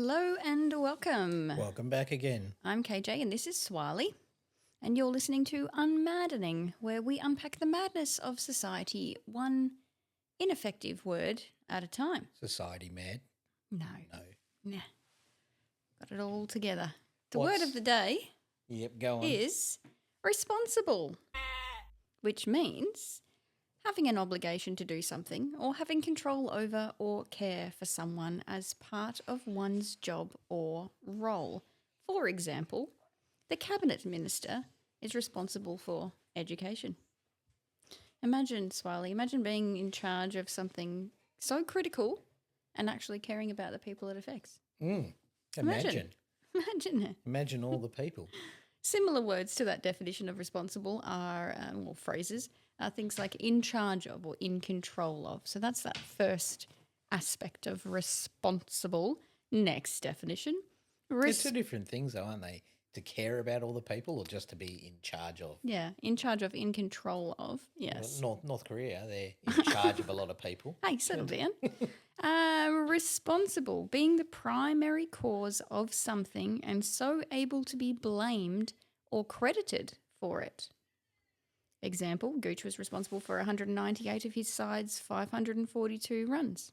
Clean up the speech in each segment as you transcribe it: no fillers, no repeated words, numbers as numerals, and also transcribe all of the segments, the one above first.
Hello and welcome. Welcome back again. I'm KJ and this is Swiley, and you're listening to UnMaddening, where we unpack the madness of society one ineffective word at a time. Society mad? No. No. Nah. Got it all together. The word of the day Go on. is responsible, which means having an obligation to do something or having control over or care for someone as part of one's job or role. For example, the cabinet minister is responsible for education. Imagine, Swiley, imagine being in charge of something so critical and actually caring about the people it affects. Imagine. Imagine it. Imagine all the people. Similar words to that definition of responsible are, or phrases, are things like in charge of or in control of. So that's that first aspect of responsible. Next definition. They're two different things though, aren't they? To care about all the people or just to be in charge of? Yeah, in charge of, in control of, yes. North Korea, they're in charge of a lot of people. Hey, settle down. Responsible, being the primary cause of something and so able to be blamed or credited for it. Example, Gooch was responsible for 198 of his side's 542 runs,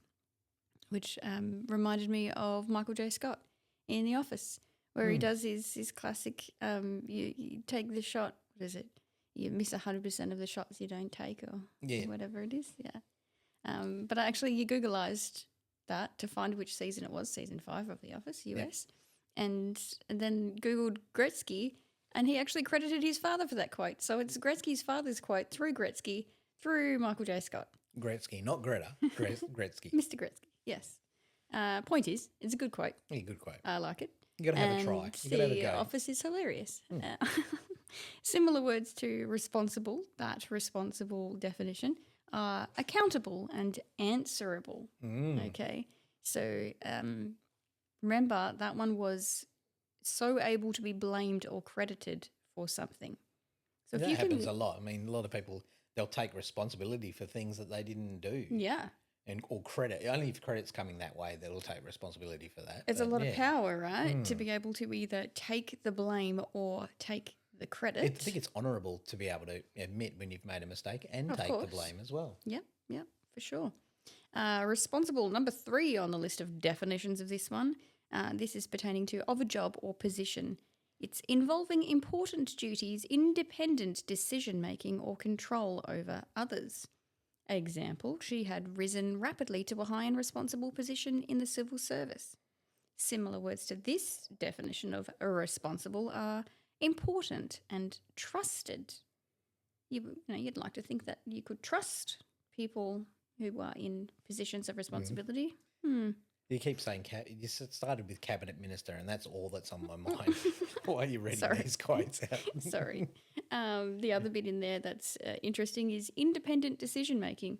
which reminded me of Michael J. Scott in The Office, where he does his classic, you take the shot, what is it? You miss 100% of the shots you don't take or whatever it is, but actually you Googleized that to find which season it was, season 5 of The Office, US, and then Googled Gretzky, and he actually credited his father for that quote. So it's Gretzky's father's quote through Gretzky, through Michael J. Scott. Gretzky, not Greta. Gretzky. Mr. Gretzky, yes. Point is, it's a good quote. Yeah, good quote. I like it. You got to have a try. You got to have a The go. Office is hilarious. Similar words to responsible, that responsible definition, are accountable and answerable. Okay, so remember that one was so able to be blamed or credited for something. So That happens a lot. I mean, a lot of people, they'll take responsibility for things that they didn't do. Yeah. Or credit. Only if credit's coming that way, they'll take responsibility for that. It's a lot of power, right? To be able to either take the blame or take the credit. I think it's honourable to be able to admit when you've made a mistake and take the blame as well. Yep, for sure. Responsible, number 3 on the list of definitions of this one. This is pertaining to of a job or position. It's involving important duties, independent decision-making or control over others. Example, she had risen rapidly to a high and responsible position in the civil service. Similar words to this definition of responsible are important and trusted. You'd like to think that you could trust people who are in positions of responsibility. You keep saying, you started with cabinet minister and that's all that's on my mind while you're reading these quotes out. Sorry. The other bit in there that's interesting is independent decision-making.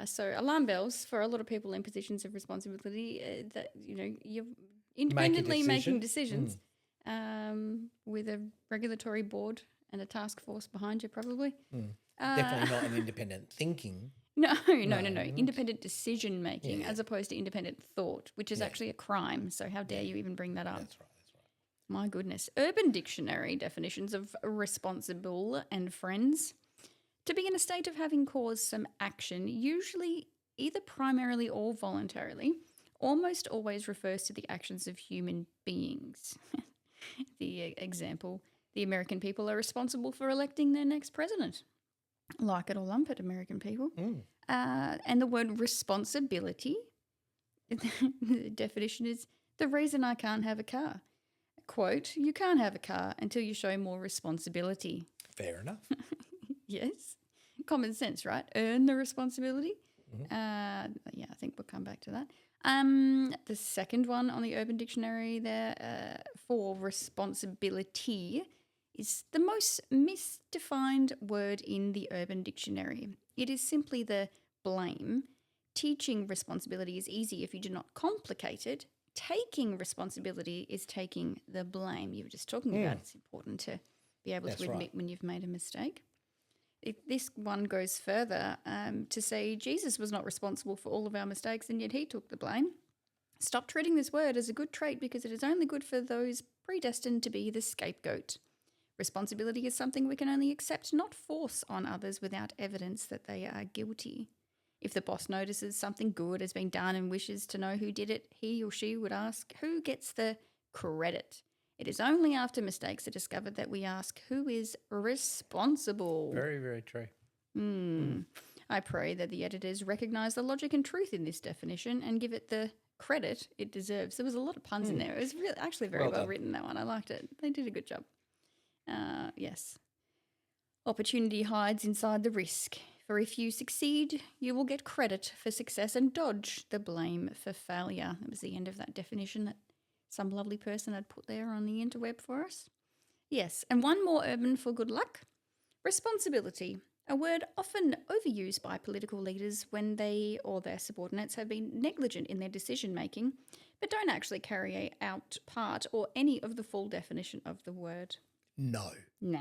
So alarm bells for a lot of people in positions of responsibility that, you're independently making decisions with a regulatory board and a task force behind you probably. Definitely not an independent thinking. No. Independent decision-making as opposed to independent thought, which is actually a crime. So how dare you even bring that up? That's right. My goodness. Urban Dictionary definitions of responsible and friends. To be in a state of having caused some action, usually either primarily or voluntarily, almost always refers to the actions of human beings. The example, the American people are responsible for electing their next president. Like it or lump it, American people. And the word responsibility, the definition is the reason I can't have a car. Quote, you can't have a car until you show more responsibility. Fair enough. Yes. Common sense, right? Earn the responsibility. I think we'll come back to that. The second one on the Urban Dictionary there for responsibility is the most misdefined word in the Urban Dictionary. It is simply the blame. Teaching responsibility is easy if you do not complicate it. Taking responsibility is taking the blame. You were just talking about it's important to be able to admit when you've made a mistake. This one goes further to say Jesus was not responsible for all of our mistakes and yet he took the blame. Stop treating this word as a good trait because it is only good for those predestined to be the scapegoat. Responsibility is something we can only accept, not force on others without evidence that they are guilty. If the boss notices something good has been done and wishes to know who did it, he or she would ask who gets the credit. It is only after mistakes are discovered that we ask who is responsible. Very, very true. I pray that the editors recognise the logic and truth in this definition and give it the credit it deserves. There was a lot of puns in there. It was really, actually very well written, that one. I liked it. They did a good job. Yes. Opportunity hides inside the risk. For if you succeed, you will get credit for success and dodge the blame for failure. That was the end of that definition that some lovely person had put there on the interweb for us. Yes, and one more urban for good luck. Responsibility, a word often overused by political leaders when they or their subordinates have been negligent in their decision-making, but don't actually carry out part or any of the full definition of the word. No. Nah.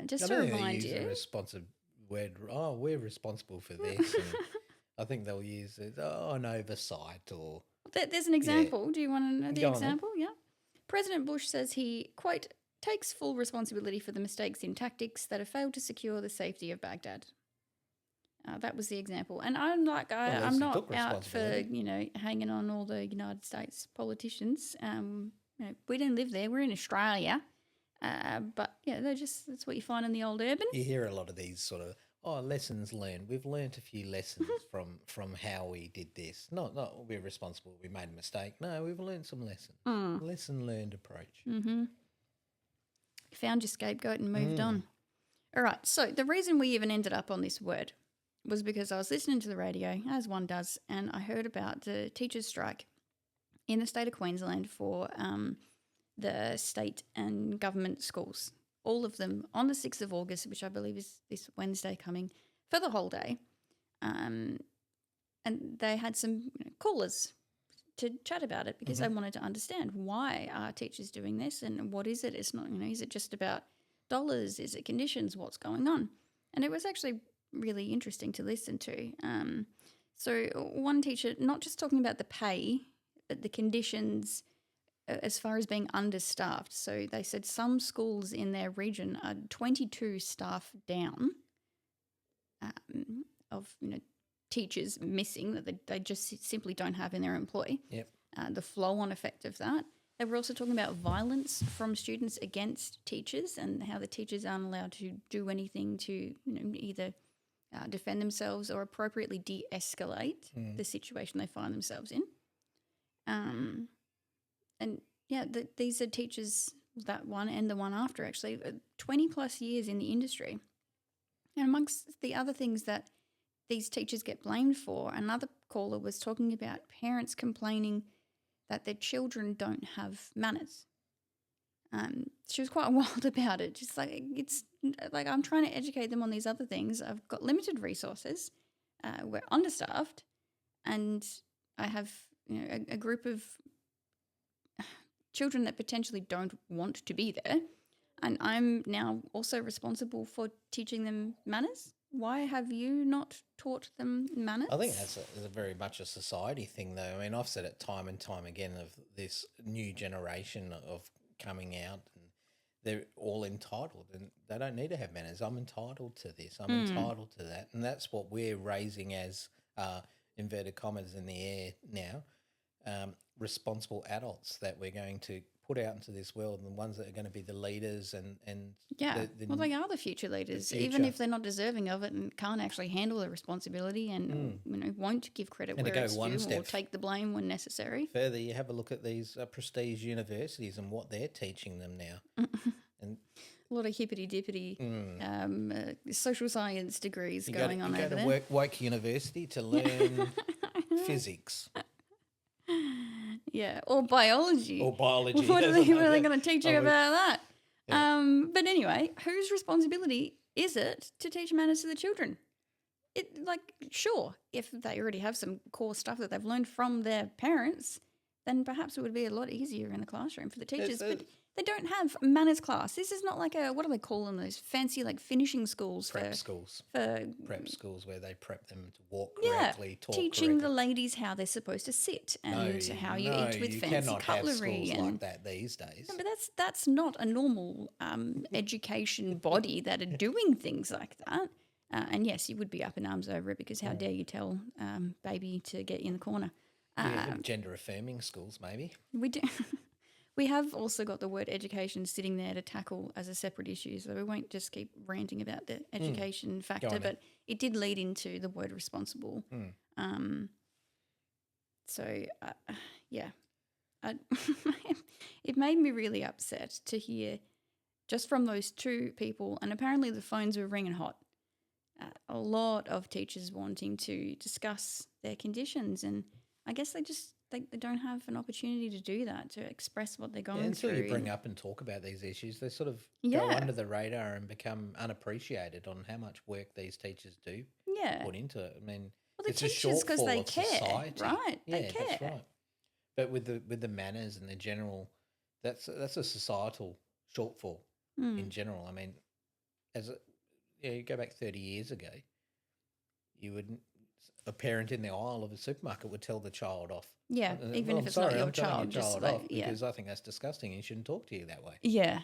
Just I to don't think remind they use you. a responsive word. Oh, we're responsible for this. And I think they'll use it. Oh, an oversight or. There's an example. Do you want to know the Go on example? Yeah. President Bush says he, quote, takes full responsibility for the mistakes in tactics that have failed to secure the safety of Baghdad. That was the example. And I'm like, I'm not out for, hanging on all the United States politicians. We didn't live there. We're in Australia. But, yeah, that's what you find in the old urban. You hear a lot of these sort of, lessons learned. We've learnt a few lessons from how we did this. Not we're responsible, we made a mistake. No, we've learnt some lessons. Lesson learned approach. Mm-hmm. Found your scapegoat and moved on. All right, so the reason we even ended up on this word was because I was listening to the radio, as one does, and I heard about the teachers' strike in the state of Queensland for the state and government schools, all of them on the 6th of August, which I believe is this Wednesday coming, for the whole day. And they had some callers to chat about it because they wanted to understand why are teachers doing this and what is it? It's not, is it just about dollars? Is it conditions? What's going on? And it was actually really interesting to listen to. So one teacher, not just talking about the pay, but the conditions as far as being understaffed. So they said some schools in their region are 22 staff down of, teachers missing that they just simply don't have in their employ. Yep. The flow-on effect of that. They were also talking about violence from students against teachers and how the teachers aren't allowed to do anything to either defend themselves or appropriately de-escalate the situation they find themselves in. And yeah, these are teachers, that one and the one after actually, 20 plus years in the industry. And amongst the other things that these teachers get blamed for, another caller was talking about parents complaining that their children don't have manners. She was quite wild about it. Just like, it's like I'm trying to educate them on these other things. I've got limited resources. We're understaffed, and I have a group of children that potentially don't want to be there, and I'm now also responsible for teaching them manners. Why have you not taught them manners? I think that's a very much a society thing, though. I mean, I've said it time and time again of this new generation of coming out, and they're all entitled, and they don't need to have manners. I'm entitled to this. I'm entitled to that, and that's what we're raising as inverted commas in the air now. Responsible adults that we're going to put out into this world, and the ones that are going to be the leaders and yeah, well, they are the future leaders, even if they're not deserving of it and can't actually handle the responsibility and won't give credit where it's due or take the blame when necessary. Further, you have a look at these prestige universities and what they're teaching them now, and a lot of hippity dippity social science degrees going on over there. You go to Woke University to learn physics. Yeah, or biology. Or biology. What are they going to teach you about that? Yeah. But anyway, whose responsibility is it to teach manners to the children? Sure, if they already have some core stuff that they've learned from their parents, then perhaps it would be a lot easier in the classroom for the teachers. But They don't have manners class. This is not like a, what do they call them, those fancy like finishing schools Prep schools. for Prep schools where they prep them to walk yeah, correctly, talk teaching the correctly. ladies how they're supposed to sit and how you No, eat with you fancy cannot cutlery. have schools And like that these days. no, but that's not a normal education body that are doing things like that. And yes, you would be up in arms over it because how dare you tell baby to get in the corner. Gender affirming schools, maybe. We do. We have also got the word education sitting there to tackle as a separate issue, so we won't just keep ranting about the education factor, but it did lead into the word responsible. Yeah, it made me really upset to hear just from those two people, and apparently the phones were ringing hot. A lot of teachers wanting to discuss their conditions, and I guess they don't have an opportunity to do that, to express what they're going until through. you bring up and talk about these issues, they sort of go under the radar and become unappreciated on how much work these teachers do put into it. I mean, well, the it's teachers, a because they shortfall of care, society. right? Yeah, they care. that's right. But with the manners and the general, that's a societal shortfall in general. I mean, you go back 30 years ago, a parent in the aisle of a supermarket would tell the child off. Yeah, even if it's not your child, just like, off because I think that's disgusting and he shouldn't talk to you that way. Yeah.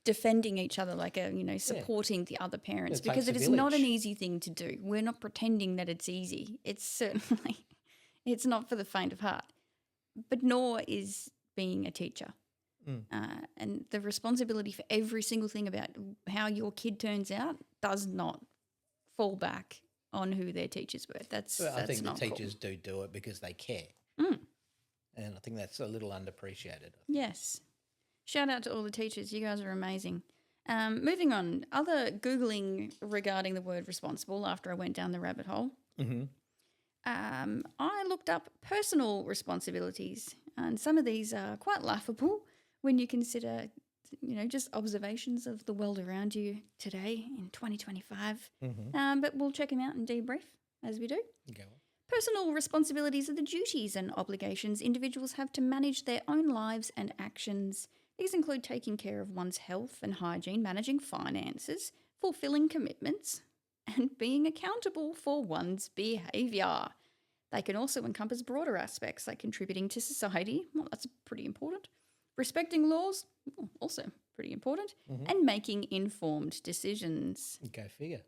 Defending each other, like supporting the other parents, It because takes it a is not an village. easy thing to do. We're not pretending that it's easy. It's certainly, it's not for the faint of heart, but nor is being a teacher. And the responsibility for every single thing about how your kid turns out does not fall back on who their teachers were. I think the not teachers cool. do it because they care. And I think that's a little underappreciated. Yes. Shout out to all the teachers. You guys are amazing. Moving on, other Googling regarding the word responsible after I went down the rabbit hole. I looked up personal responsibilities, and some of these are quite laughable when you consider, just observations of the world around you today in 2025. But we'll check them out and debrief as we do. Go on. Personal responsibilities are the duties and obligations individuals have to manage their own lives and actions. These include taking care of one's health and hygiene, managing finances, fulfilling commitments, and being accountable for one's behaviour. They can also encompass broader aspects like contributing to society, well, that's pretty important, respecting laws, also pretty important, and making informed decisions. Go figure.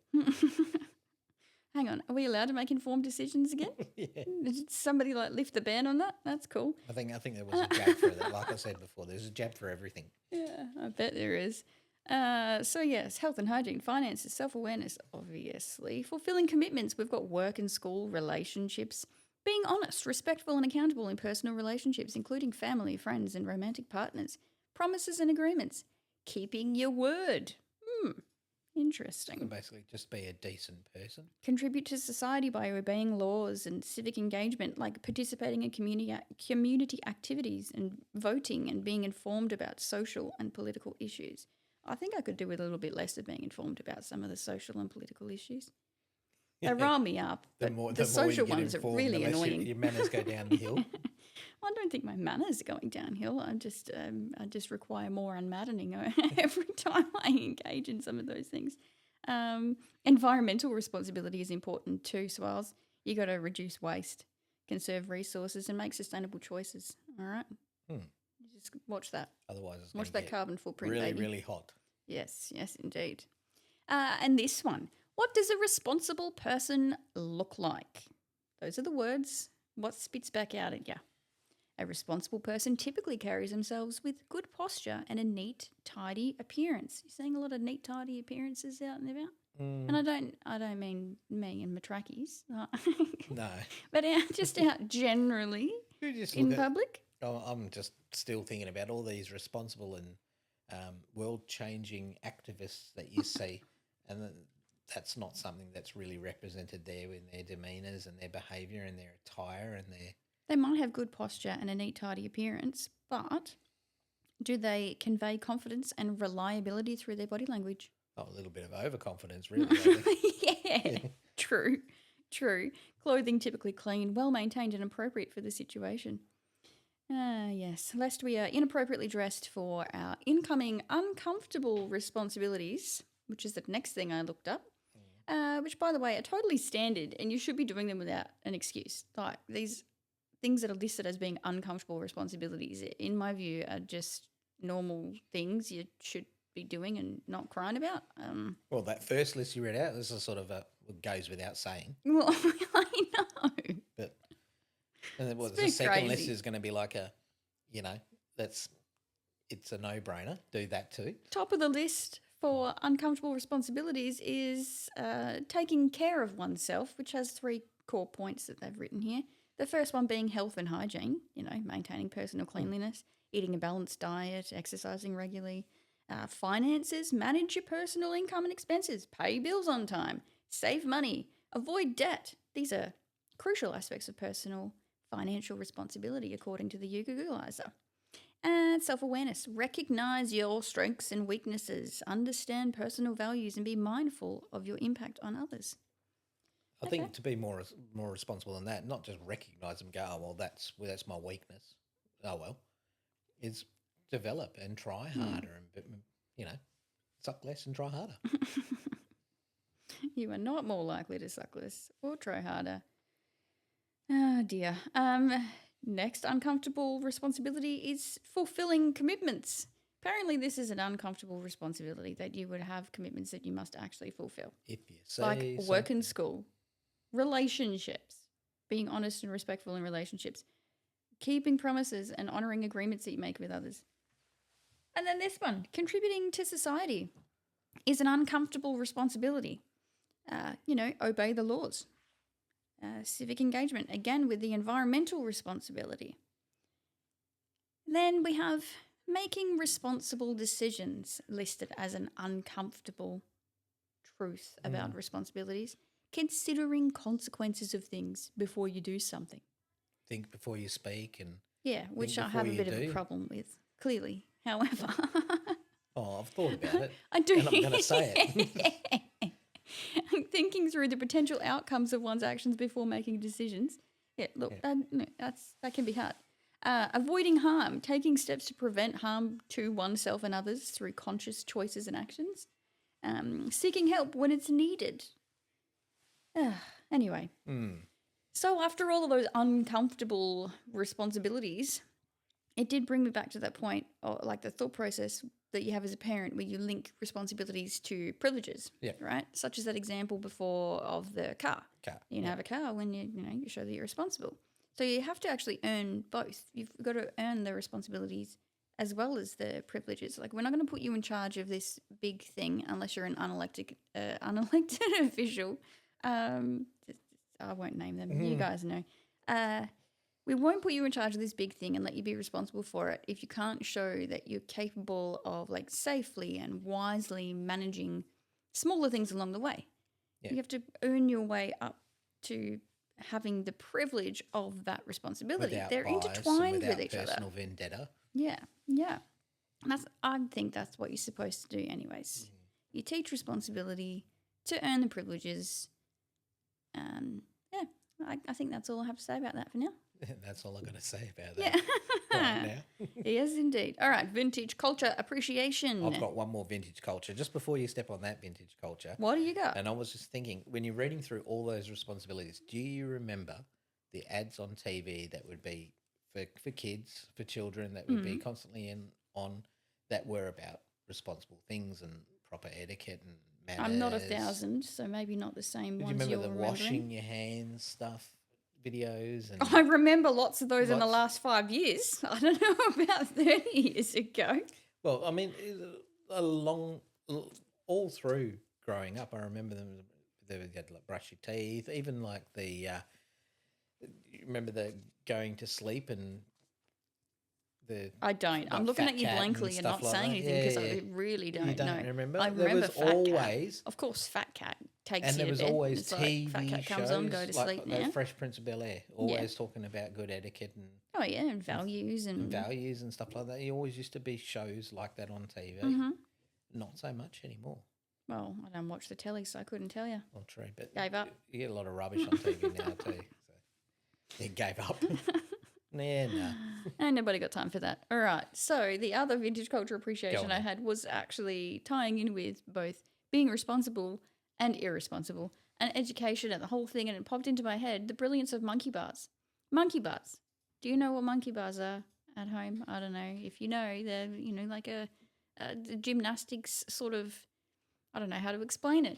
Hang on, are we allowed to make informed decisions again? Yeah. Did somebody lift the ban on that? That's cool. I think there was a jab for that. Like I said before, there's a jab for everything. Yeah, I bet there is. So yes, health and hygiene, finances, self-awareness, obviously. Fulfilling commitments, we've got work and school, relationships. Being honest, respectful and accountable in personal relationships, including family, friends and romantic partners. Promises and agreements. Keeping your word. Interesting. So basically, just be a decent person. Contribute to society by obeying laws and civic engagement, like participating in community activities and voting and being informed about social and political issues. I think I could do with a little bit less of being informed about some of the social and political issues. They rile me up, but the social ones are really annoying. Your manners go down the hill. Well, I don't think my manners are going downhill. I just require more unmaddening every time I engage in some of those things. Environmental responsibility is important too, Swirls. You got to reduce waste, conserve resources, and make sustainable choices. All right, just watch that. Otherwise, it's watch that carbon footprint. Really, baby. really hot. Yes, indeed. And this one. What does a responsible person look like? Those are the words. What spits back out at you? A responsible person typically carries themselves with good posture and a neat, tidy appearance. You're seeing a lot of neat, tidy appearances out and about? And I don't mean me and my trackies. No. But just out generally in public. I'm just still thinking about all these responsible and world-changing activists that you see, and that's not something that's really represented there in their demeanours and their behaviour and their attire and their... They might have good posture and a neat, tidy appearance, but do they convey confidence and reliability through their body language? Oh, a little bit of overconfidence, really. I think. Yeah, true. Clothing typically clean, well-maintained and appropriate for the situation. Yes, lest we are inappropriately dressed for our incoming uncomfortable responsibilities, which is the next thing I looked up, which, by the way, are totally standard and you should be doing them without an excuse. Like these things that are listed as being uncomfortable responsibilities, in my view, are just normal things you should be doing and not crying about. Well, that first list you read out, this is sort of goes without saying. Well, I know. But and then, It's the a bit second list crazy. is going to be like it's a no-brainer. Do that too. Top of the list for uncomfortable responsibilities is taking care of oneself, which has 3 core points that they've written here. The first one being health and hygiene, maintaining personal cleanliness, eating a balanced diet, exercising regularly. Finances, manage your personal income and expenses, pay bills on time, save money, avoid debt. These are crucial aspects of personal financial responsibility, according to the Googleizer. And self-awareness. Recognize your strengths and weaknesses. Understand personal values and be mindful of your impact on others. I think to be more responsible than that, not just recognise them, go, oh well, that's my weakness. Oh well, is develop and try harder and suck less and try harder. You are not more likely to suck less or try harder. Oh dear. Next uncomfortable responsibility is fulfilling commitments. Apparently this is an uncomfortable responsibility that you would have commitments that you must actually fulfill. If you say Like work and school, relationships, being honest and respectful in relationships, keeping promises and honouring agreements that you make with others. And then this one, contributing to society, is an uncomfortable responsibility. Obey the laws. Civic engagement, again with the environmental responsibility. Then we have making responsible decisions listed as an uncomfortable truth about responsibilities. Considering consequences of things before you do something. Think before you speak and which I have a bit of a problem with, clearly. However, I've thought about it. I do. And I'm going to say it. Thinking through the potential outcomes of one's actions before making decisions. That can be hard. Avoiding harm, taking steps to prevent harm to oneself and others through conscious choices and actions. Seeking help when it's needed. Anyway, so after all of those uncomfortable responsibilities, it did bring me back to that point, or like the thought process that you have as a parent where you link responsibilities to privileges, right? Such as that example before of the car. You have a car when you show that you're responsible. So you have to actually earn both. You've got to earn the responsibilities as well as the privileges. Like, we're not going to put you in charge of this big thing unless you're an unelected official. I won't name them. You guys know. We won't put you in charge of this big thing and let you be responsible for it if you can't show that you're capable of safely and wisely managing smaller things along the way. Yeah. You have to earn your way up to having the privilege of that responsibility. Without They're bias intertwined and with each other. personal vendetta. Yeah. I think that's what you're supposed to do anyways. You teach responsibility to earn the privileges. I think that's all I have to say about that for now. That's all I'm going to say about that right now. Yes, indeed. All right, vintage culture appreciation. I've got one more vintage culture. Just before you step on that vintage culture. What do you got? And I was just thinking, when you're reading through all those responsibilities, do you remember the ads on TV that would be for kids, for children, that would be constantly on that were about responsible things and proper etiquette and manners? I'm not 1,000, so maybe not the same ones you you're remember the remembering. washing your hands stuff? Videos and I remember lots of those in the last 5 years. I don't know about 30 years ago. Well, I mean, all through growing up, I remember them. They had brush your teeth, even you remember the going to sleep and the. I don't. I'm looking at you blankly and not saying anything because I really don't know. You don't remember? I there remember was Fat always, Cat. Of course, Fat Cat takes and you there was to bed. always It's TV Fat Cat shows comes on, go to sleep now. Fresh Prince of Bel-Air, always talking about good etiquette and and values and values and stuff like that. You always used to be shows like that on TV. Not so much anymore. Well, I don't watch the telly, so I couldn't tell you. Well, true, but gave up. You get a lot of rubbish on TV now too. So you gave up. Yeah, no. And nobody got time for that. All right. So the other vintage culture appreciation I on. had was actually tying in with both being responsible and irresponsible and education and the whole thing. And it popped into my head the brilliance of monkey bars. Monkey bars. Do you know what monkey bars are at home? I don't know. If you know, they're, like a gymnastics sort of, I don't know how to explain it.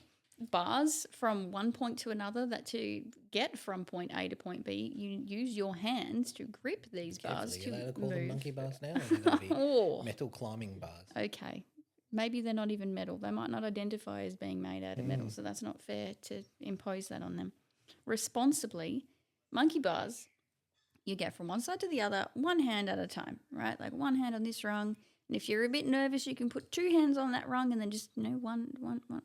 Bars from one point to another that to get from point A to point B, you use your hands to grip these bars to They call them move. monkey bars now. They're going to be Oh. metal climbing bars. Okay. Maybe they're not even metal. They might not identify as being made out of metal, so that's not fair to impose that on them. Responsibly, monkey bars, you get from one side to the other, one hand at a time, right? Like one hand on this rung. And if you're a bit nervous, you can put two hands on that rung and then just, one,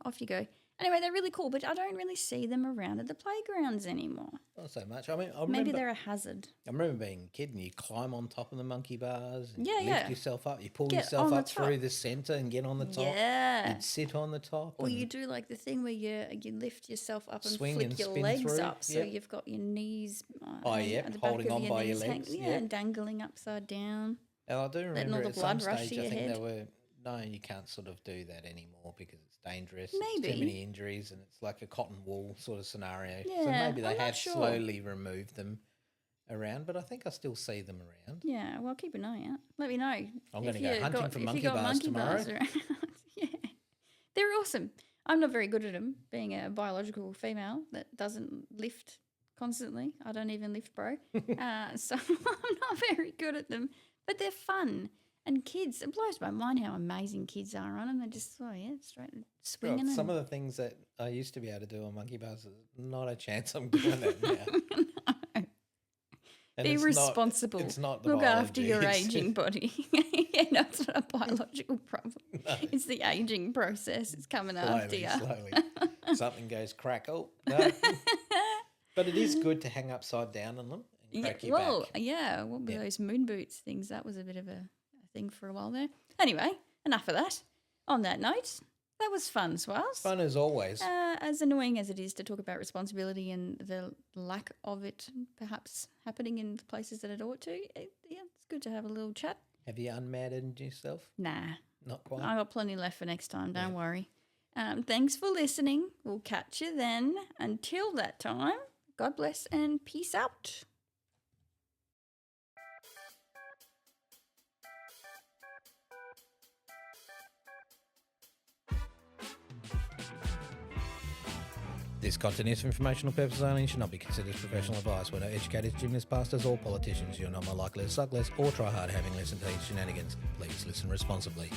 off you go. Anyway, they're really cool, but I don't really see them around at the playgrounds anymore. Not so much. I mean, I remember, Maybe they're a hazard. I remember being a kid and you climb on top of the monkey bars and Yeah, lift yeah. yourself up. You pull Get yourself on the up through top. the centre and get on the top. Yeah. You'd sit on the top. Or and you do like the thing where you lift yourself up and swing flick and your spin legs through. up so Yep. you've got your knees yep, at the back holding of on your by your knees legs, yeah, yep. and dangling upside down. And I do Letting all remember the at blood some rush to stage, I your think head. they were, no, you can't sort of do that anymore because it's dangerous. Maybe. There's too many injuries and it's like a cotton wool sort of scenario. So Yeah, maybe they I'm not have sure. slowly removed them around, but I think I still see them around. Yeah, well, keep an eye out. Let me know. I'm going if to go you hunting got- for if you monkey got bars monkey tomorrow. bars around. Yeah, they're awesome. I'm not very good at them, being a biological female that doesn't lift constantly. I don't even lift, bro. So I'm not very good at them, but they're fun. And kids, it blows my mind how amazing kids are on them. They're just, straight swinging. Some of the things that I used to be able to do on monkey bars, not a chance I'm doing that now. No. And Be it's responsible. It's not the Look after biology, your it's- aging body. Yeah, no, it's not a biological problem. No. It's the aging process. It's coming after you. Slowly. Something goes crack. Oh, no. But it is good to hang upside down on them and crack your back. Yeah. What were Yeah. those moon boots things? That was a bit of a thing for a while there. Anyway, enough of that. On that note, that was fun, Swaz. Fun as always. As annoying as it is to talk about responsibility and the lack of it perhaps happening in the places that it ought to, it's good to have a little chat. Have you unmaddened yourself? Nah. Not quite. I got plenty left for next time, don't worry. Thanks for listening. We'll catch you then. Until that time, God bless and peace out. This content is for informational purposes only and should not be considered as professional advice. We're no educators, gymnasts, pastors, or politicians. You're not more likely to suck less or try hard having listened to these shenanigans. Please listen responsibly.